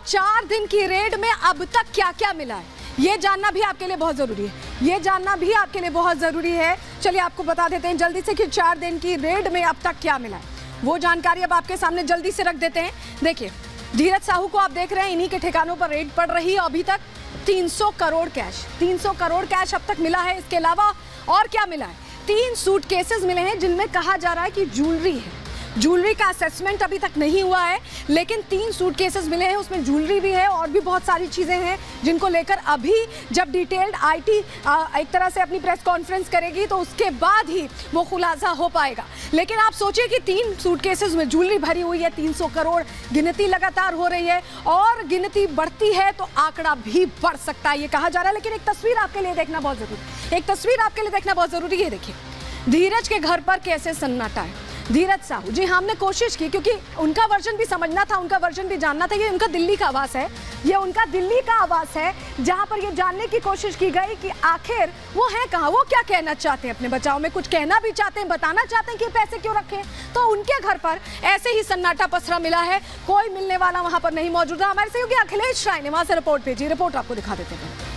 4 दिन की रेड में अब तक क्या क्या मिला है, ये जानना भी आपके लिए बहुत जरूरी है। ये जानना भी आपके लिए बहुत जरूरी है। चलिए आपको बता देते हैं जल्दी से कि 4 दिन की रेड में अब तक क्या मिला है, वो जानकारी अब आपके सामने जल्दी से रख देते हैं। देखिए, धीरज साहू को आप देख रहे हैं, इन्हीं के ठिकानों पर रेड पड़ रही है। अभी तक 300 करोड़ कैश अब तक मिला है। इसके अलावा और क्या मिला है, 3 सूटकेसेस मिले हैं जिनमें कहा जा रहा है कि ज्वेलरी है। ज्वेलरी का असेसमेंट अभी तक नहीं हुआ है, लेकिन 3 सूटकेसेस मिले हैं, उसमें ज्वेलरी भी है और भी बहुत सारी चीजें हैं जिनको लेकर अभी जब डिटेल्ड आईटी एक तरह से अपनी प्रेस कॉन्फ्रेंस करेगी तो उसके बाद ही वो खुलासा हो पाएगा। लेकिन आप सोचिए कि 3 सूटकेसेस में ज्वेलरी भरी हुई है, 300 करोड़, गिनती लगातार हो रही है और गिनती बढ़ती है तो आंकड़ा भी बढ़ सकता है, ये कहा जा रहा है। लेकिन एक तस्वीर आपके लिए देखना बहुत जरूरी है। देखिए, धीरज के घर पर कैसे सन्नाटा है। धीरज साहू जी, हमने कोशिश की क्योंकि उनका वर्जन भी समझना था, उनका वर्जन भी जानना था। ये उनका दिल्ली का आवास है, ये उनका दिल्ली का आवास है जहां पर ये जानने की कोशिश की गई कि आखिर वो है कहां, वो क्या कहना चाहते हैं अपने बचाव में, कुछ कहना भी चाहते हैं, बताना चाहते हैं कि पैसे क्यों रखे। तो उनके घर पर ऐसे ही सन्नाटा पसरा मिला है, कोई मिलने वाला वहां पर नहीं मौजूद था। हमारे सहयोगी अखिलेश राय ने वहां से रिपोर्ट भेजी, रिपोर्ट आपको दिखा देते हैं।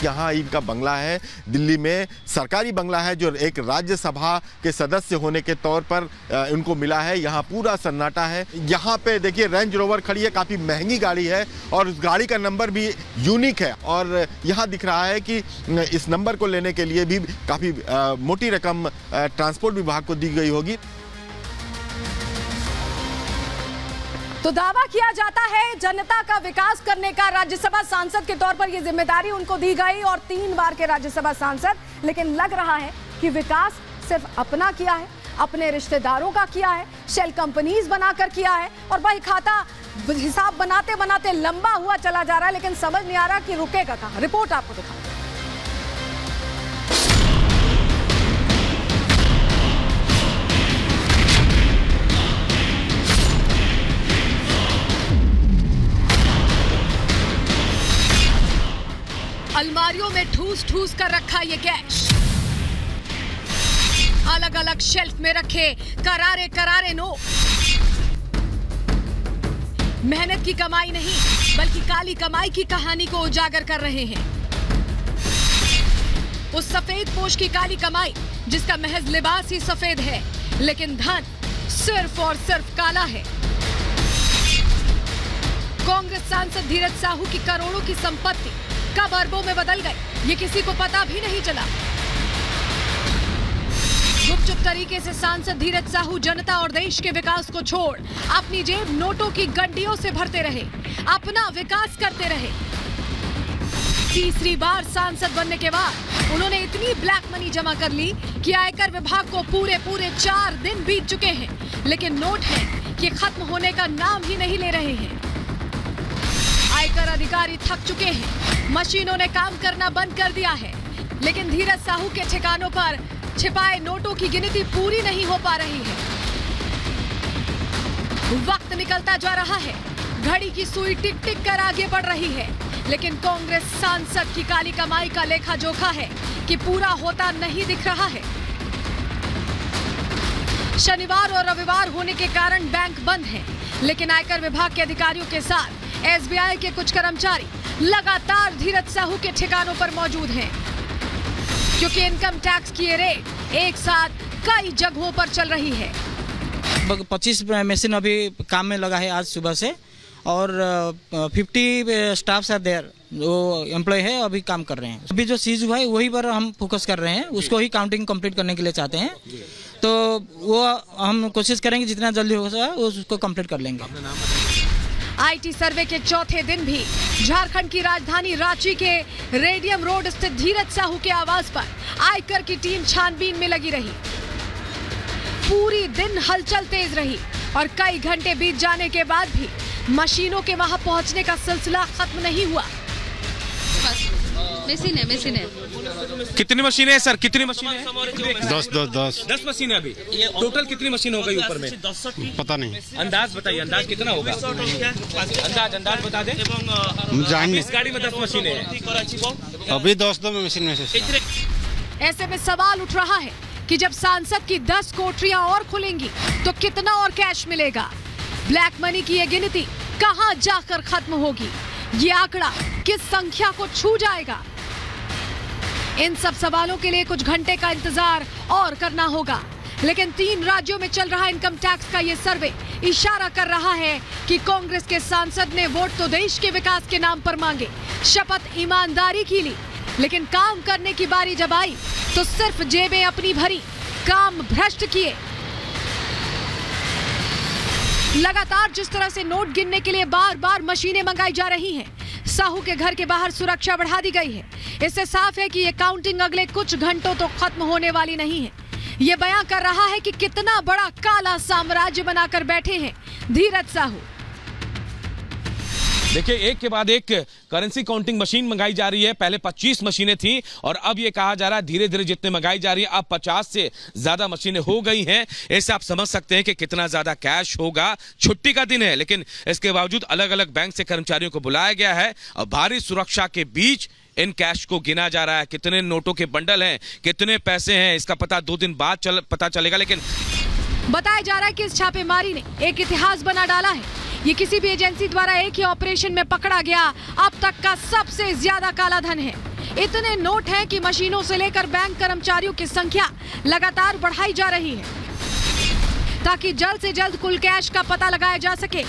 यहाँ इनका बंगला है, दिल्ली में सरकारी बंगला है जो एक राज्यसभा के सदस्य होने के तौर पर इनको मिला है। यहाँ पूरा सन्नाटा है। यहाँ पे देखिए रेंज रोवर खड़ी है, काफ़ी महंगी गाड़ी है और उस गाड़ी का नंबर भी यूनिक है और यहाँ दिख रहा है कि इस नंबर को लेने के लिए भी काफ़ी मोटी रकम ट्रांसपोर्ट विभाग को दी गई होगी। तो दावा किया जाता है जनता का विकास करने का, राज्यसभा सांसद के तौर पर यह जिम्मेदारी उनको दी गई और 3 बार के राज्यसभा सांसद। लेकिन लग रहा है कि विकास सिर्फ अपना किया है, अपने रिश्तेदारों का किया है, शेल कंपनीज बनाकर किया है और भाई खाता हिसाब बनाते बनाते लंबा हुआ चला जा रहा है, लेकिन समझ नहीं आ रहा कि रुकेगा कहां। रिपोर्ट आपको दिखा। अलमारियों में ठूस ठूस कर रखा ये कैश, अलग अलग शेल्फ में रखे करारे करारे नोट। मेहनत की कमाई नहीं बल्कि काली कमाई की कहानी को उजागर कर रहे हैं। उस सफेद पोश की काली कमाई जिसका महज लिबास ही सफेद है, लेकिन धन सिर्फ और सिर्फ काला है। कांग्रेस सांसद धीरज साहू की करोड़ों की संपत्ति कब अरबों में बदल गई, ये किसी को पता भी नहीं चला। गुपचुप तरीके से सांसद धीरज साहू जनता और देश के विकास को छोड़ अपनी जेब नोटों की गड्डियों से भरते रहे, अपना विकास करते रहे। तीसरी बार सांसद बनने के बाद उन्होंने इतनी ब्लैक मनी जमा कर ली कि आयकर विभाग को पूरे 4 दिन बीत चुके हैं, लेकिन नोट हैं कि खत्म होने का नाम ही नहीं ले रहे हैं। आयकर अधिकारी थक चुके हैं, मशीनों ने काम करना बंद कर दिया है, लेकिन धीरज साहू के ठिकानों पर छिपाए नोटों की गिनती पूरी नहीं हो पा रही है। वक्त निकलता जा रहा है, घड़ी की सुई टिक टिक कर आगे बढ़ रही है, लेकिन कांग्रेस सांसद की काली कमाई का लेखा जोखा है कि पूरा होता नहीं दिख रहा है। शनिवार और रविवार होने के कारण बैंक बंद है, लेकिन आयकर विभाग के अधिकारियों के साथ एसबीआई के कुछ कर्मचारी लगातार धीरज साहू के ठिकानों पर मौजूद हैं, क्योंकि इनकम टैक्स की रेड एक साथ कई जगहों पर चल रही है। 25 मशीन अभी काम में लगा है आज सुबह से और 50 स्टाफ्स आर देयर, वो एम्प्लॉय है अभी काम कर रहे हैं। अभी जो सीज हुआ है वही पर हम फोकस कर रहे हैं, उसको ही काउंटिंग कंप्लीट करने के लिए चाहते हैं, तो वो हम कोशिश करेंगे जितना जल्दी हो सके उसको कंप्लीट कर लेंगे। आईटी सर्वे के चौथे दिन भी झारखंड की राजधानी रांची के रेडियम रोड स्थित धीरज साहू के आवास पर आयकर की टीम छानबीन में लगी रही। पूरी दिन हलचल तेज रही और कई घंटे बीत जाने के बाद भी मशीनों के वहां पहुंचने का सिलसिला खत्म नहीं हुआ। मशीन है। कितनी मशीनें हैं सर, कितनी मशीनें हैं? 10 मशीनें। अभी टोटल कितनी मशीन हो गई ऊपर में? पता नहीं। अंदाज बताइए, अंदाज कितना होगा? अंदाज बता दें। इस गाड़ी में 10 मशीनें हैं। अभी 10 मशीन में से। ऐसे में सवाल उठ रहा है कि जब सांसद की 10 कोठरियां और खुलेंगी तो कितना और कैश मिलेगा। ब्लैक मनी की ये गिनती कहां जाकर खत्म होगी? ये आंकड़ा किस संख्या को छू जाएगा? इन सब सवालों के लिए कुछ घंटे का इंतजार और करना होगा। लेकिन 3 राज्यों में चल रहा इनकम टैक्स का ये सर्वे इशारा कर रहा है कि कांग्रेस के सांसद ने वोट तो देश के विकास के नाम पर मांगे, शपथ ईमानदारी की ली, लेकिन काम करने की बारी जब आई तो सिर्फ जेबें अपनी भरी, काम भ्रष्ट किए। लगातार जिस तरह से नोट गिनने के लिए बार बार मशीनें मंगाई जा रही हैं, साहू के घर के बाहर सुरक्षा बढ़ा दी गई है। इससे साफ है कि ये काउंटिंग अगले कुछ घंटों तो खत्म होने वाली नहीं है। ये बयां कर रहा है कि कितना बड़ा काला साम्राज्य बनाकर बैठे हैं धीरज साहू। देखिए, एक के बाद एक करेंसी काउंटिंग मशीन मंगाई जा रही है। पहले 25 मशीनें थी और अब ये कहा जा रहा है धीरे धीरे जितने मंगाई जा रही है अब 50 से ज्यादा मशीनें हो गई हैं। ऐसे आप समझ सकते हैं कि कितना ज्यादा कैश होगा। छुट्टी का दिन है लेकिन इसके बावजूद अलग अलग बैंक से कर्मचारियों को बुलाया गया है और भारी सुरक्षा के बीच इन कैश को गिना जा रहा है। कितने नोटों के बंडल हैं, कितने पैसे हैं, इसका पता 2 दिन बाद पता चलेगा। लेकिन बताया जा रहा है कि इस छापेमारी ने एक इतिहास बना डाला है। ये किसी भी एजेंसी द्वारा एक ही ऑपरेशन में पकड़ा गया अब तक का सबसे ज्यादा काला धन है। इतने नोट हैं कि मशीनों से लेकर बैंक कर्मचारियों की संख्या लगातार बढ़ाई जा रही है ताकि जल्द से जल्द कुल कैश का पता लगाया जा सके।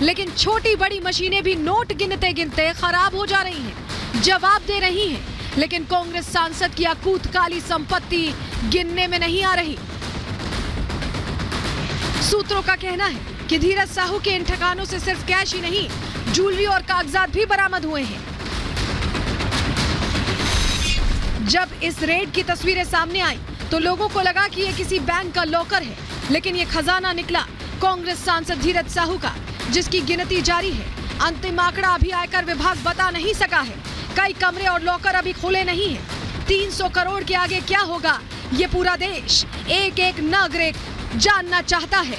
लेकिन छोटी बड़ी मशीनें भी नोट गिनते गिनते खराब हो जा रही हैं, जवाब दे रही हैं, लेकिन कांग्रेस सांसद की अकूत काली संपत्ति गिनने में नहीं आ रही। सूत्रों का कहना है कि धीरज साहू के इन ठिकानों से सिर्फ कैश ही नहीं, ज्वेलरी और कागजात भी बरामद हुए हैं। जब इस रेड की तस्वीरें सामने आई तो लोगों को लगा कि ये किसी बैंक का लॉकर है, लेकिन ये खजाना निकला कांग्रेस सांसद धीरज साहू का, जिसकी गिनती जारी है। अंतिम आंकड़ा अभी आयकर विभाग बता नहीं सका है। कई कमरे और लॉकर अभी खुले नहीं हैं। 300 करोड़ के आगे क्या होगा ये पूरा देश एक एक नागरिक जानना चाहता है।